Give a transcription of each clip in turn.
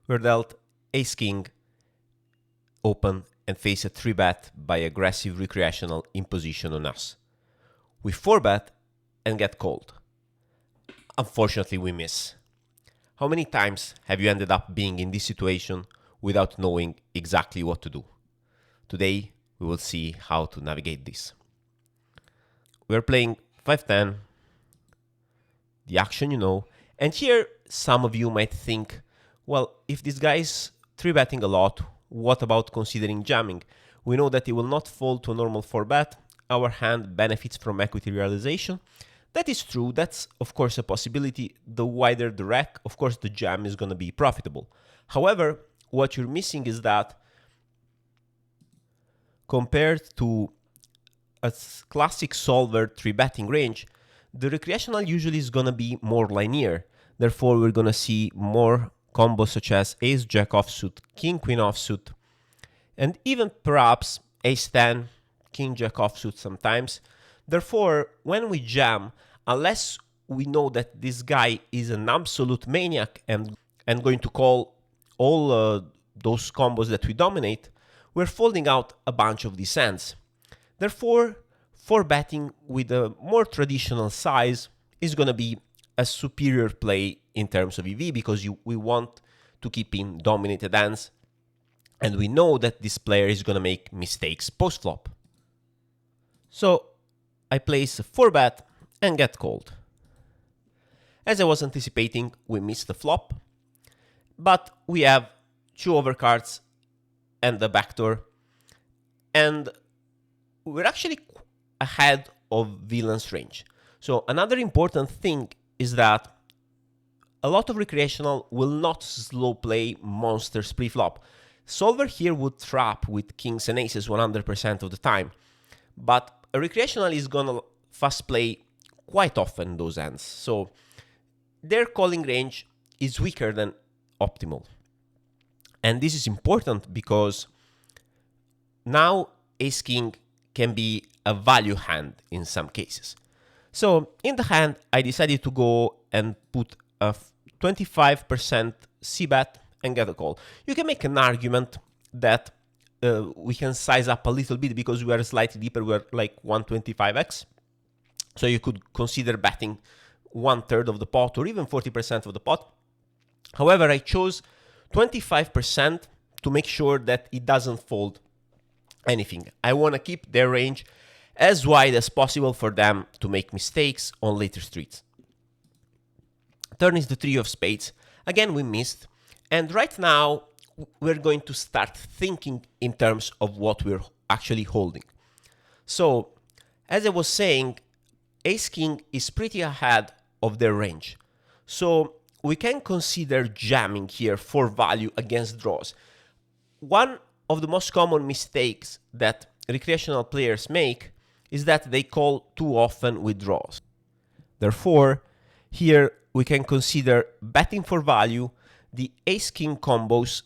We're dealt ace-king open and face a 3-bet by aggressive Recreational in position on us. We 4-bet and get called. Unfortunately, we miss. How many times have you ended up being in this situation without knowing exactly what to do? Today, we will see how to navigate this. We're playing 5-10, the action you know, and here some of you might think, well, if this guy's 3-betting a lot, what about considering jamming? We know that he will not fold to a normal 4-bet. Our hand benefits from equity realization. That is true. That's, of course, a possibility. The wider the rack, of course, the jam is going to be profitable. However, what you're missing is that compared to a classic solver 3-betting range, the Recreational usually is going to be more linear. Therefore, we're going to see more combos such as ace-jack offsuit, king-queen offsuit, and even perhaps ace-10, king-jack offsuit sometimes. Therefore, when we jam, unless we know that this guy is an absolute maniac and going to call all those combos that we dominate, we're folding out a bunch of these hands. Therefore, 4-betting with a more traditional size is going to be a superior play in terms of EV because we want to keep in dominated hands, and we know that this player is going to make mistakes post-flop. So I place a 4-bet and get called. As I was anticipating, we missed the flop, but we have 2 overcards and the backdoor, and we're actually ahead of villain's range. So another important thing is that a lot of Recreational will not slow play monsters pre-flop. Solver here would trap with kings and aces 100% of the time, but a Recreational is gonna fast play quite often those hands, so their calling range is weaker than optimal. And this is important because now ace-king can be a value hand in some cases. So in the hand, I decided to go and put a 25% c-bet and get a call. You can make an argument that we can size up a little bit because we are slightly deeper, we're like 125x. So you could consider betting 1/3 of the pot or even 40% of the pot. However, I chose 25% to make sure that it doesn't fold anything. I want to keep their range as wide as possible for them to make mistakes on later streets. Turn is the 3 of spades. Again, we missed. And right now, we're going to start thinking in terms of what we're actually holding. So, as I was saying, ace-king is pretty ahead of their range. So, we can consider jamming here for value against draws. One of the most common mistakes that Recreational players make is that they call too often with draws. Therefore, here we can consider betting for value the ace-king combos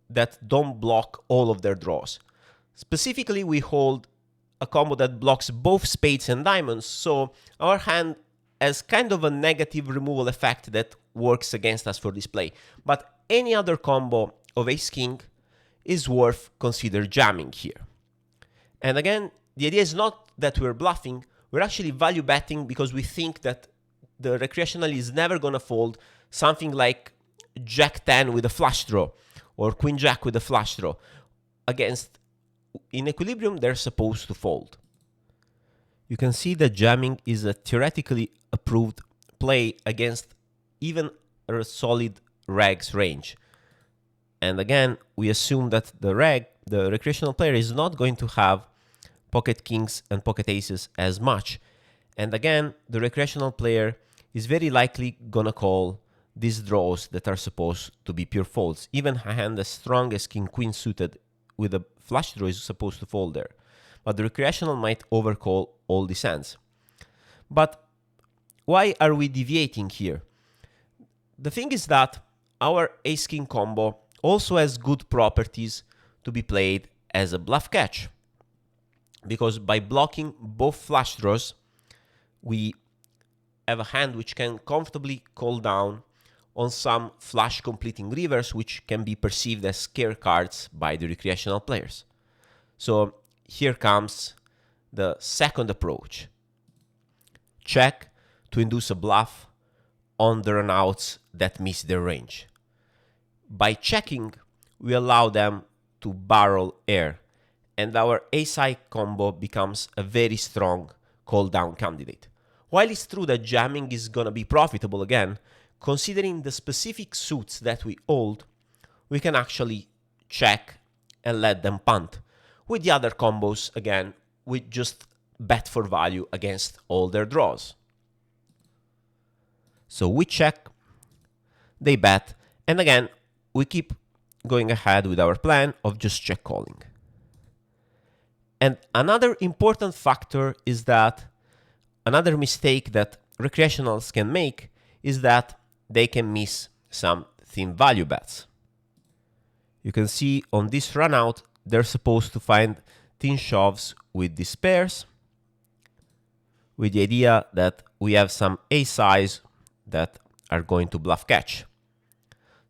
that don't block all of their draws. Specifically, we hold a combo that blocks both spades and diamonds, so our hand has kind of a negative removal effect that works against us for this play. But any other combo of ace-king is worth consider jamming here. And again, the idea is not that we're bluffing, we're actually value betting because we think that the Recreational is never gonna fold something like Jack 10 with a flush draw or Queen Jack with a flush draw. Against, in equilibrium, they're supposed to fold. You can see that jamming is a theoretically approved play against even a solid reg's range. And again, we assume that the Recreational player is not going to have pocket kings and pocket aces as much. And again, the Recreational player is very likely gonna call these draws that are supposed to be pure folds. Even a hand as strong as king-queen suited with a flush draw is supposed to fold there. But the Recreational might overcall all these hands. But why are we deviating here? The thing is that our ace-king combo also has good properties to be played as a bluff catch. Because by blocking both flush draws, we have a hand which can comfortably call down on some flush completing rivers, which can be perceived as scare cards by the recreational players. So here comes the second approach. Check to induce a bluff on the runouts that miss their range. By checking, we allow them to barrel air, and our ace-high combo becomes a very strong call-down candidate. While it's true that jamming is gonna be profitable again, considering the specific suits that we hold, we can actually check and let them punt. With the other combos, again, we just bet for value against all their draws. So we check, they bet, and again, we keep going ahead with our plan of just check calling. And another important factor is that another mistake that recreationals can make is that they can miss some thin value bets. You can see on this run out, they're supposed to find thin shoves with these pairs, with the idea that we have some ace-highs that are going to bluff catch.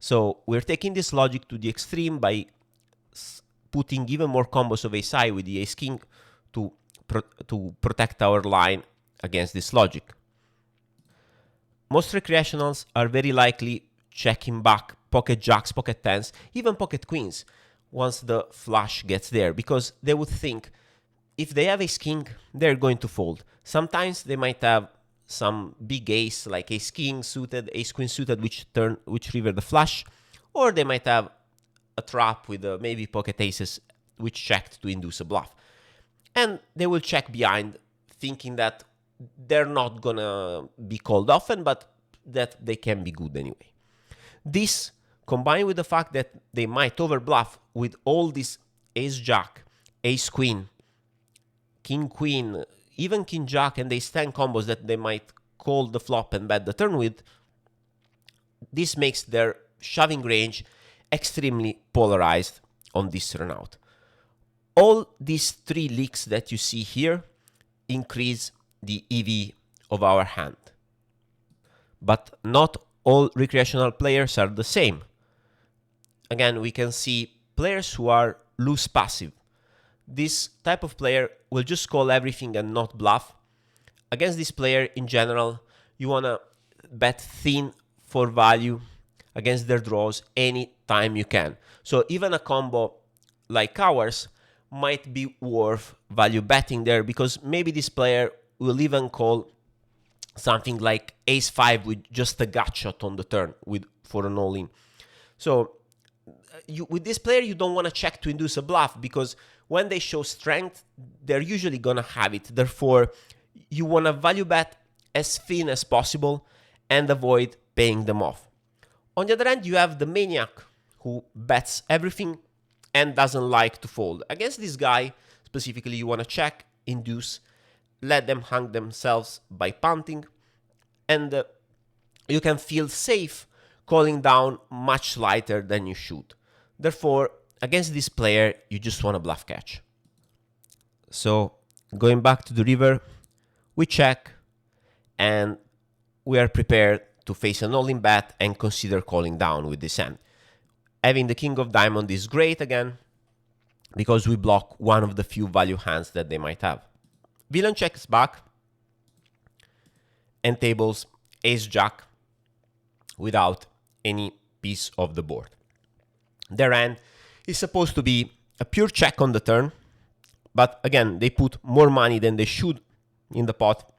So we're taking this logic to the extreme by putting even more combos of ace-high with the ace-king to protect our line against this logic. Most recreationals are very likely checking back pocket jacks, pocket tens, even pocket queens once the flush gets there, because they would think if they have ace-king, they're going to fold. Sometimes they might have some big ace like ace-king suited, ace-queen suited, which river the flush, or they might have a trap with maybe pocket aces which checked to induce a bluff. And they will check behind thinking that they're not gonna be called often, but that they can be good anyway. This, combined with the fact that they might overbluff with all this ace-jack, ace-queen, king-queen, even king-jack and ace-10 combos that they might call the flop and bet the turn with, this makes their shoving range extremely polarized on this run out. All these three leaks that you see here increase the EV of our hand. But not all recreational players are the same. Again, we can see players who are loose passive. This type of player will just call everything and not bluff. Against this player, in general, you want to bet thin for value against their draws any time you can. So even a combo like ours might be worth value betting there, because maybe this player will even call something like ace-5 with just a gut shot on the turn for an all-in. So with this player, you don't want to check to induce a bluff, because when they show strength, they're usually going to have it. Therefore, you want to value bet as thin as possible and avoid paying them off. On the other hand, you have the maniac who bets everything and doesn't like to fold. Against this guy, specifically, you want to check, induce, let them hang themselves by punting, and you can feel safe calling down much lighter than you should. Therefore, against this player, you just want to bluff catch. So, going back to the river, we check, and we are prepared to face an all-in bet and consider calling down with this hand. Having the king of diamond is great again, because we block one of the few value hands that they might have. Villain checks back and tables ace-jack without any piece of the board. Their hand is supposed to be a pure check on the turn, but again, they put more money than they should in the pot,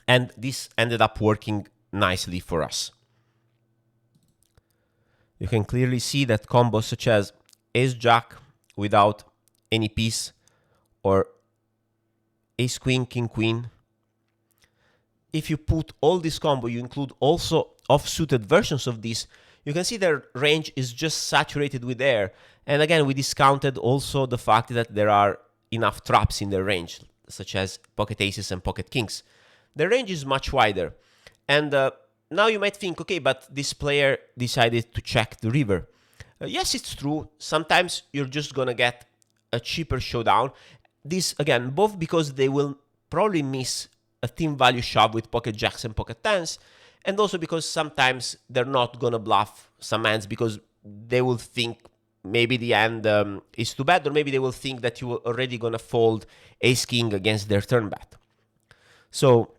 and this ended up working nicely for us. You can clearly see that combos such as ace-jack without any piece, or ace-queen, king-queen, if you put all this combo, you include also off-suited versions of this, you can see their range is just saturated with air. And again, we discounted also the fact that there are enough traps in their range, such as pocket aces and pocket kings. The range is much wider. And now you might think, okay, but this player decided to check the river. Yes, it's true. Sometimes you're just going to get a cheaper showdown. This, again, both because they will probably miss a thin value shove with pocket jacks and pocket tens, And also because sometimes they're not going to bluff some hands because they will think maybe the hand is too bad, or maybe they will think that you are already going to fold ace king against their turn bet. So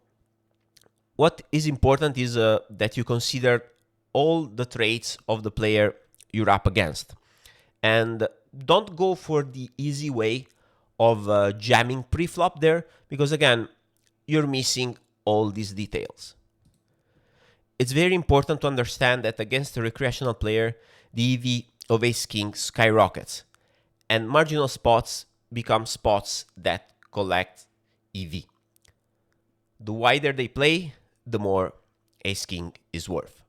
what is important is that you consider all the traits of the player you're up against. And don't go for the easy way of jamming pre-flop there, because again, you're missing all these details. It's very important to understand that against a recreational player, the EV of ace king skyrockets, and marginal spots become spots that collect EV. The wider they play, the more ace king is worth.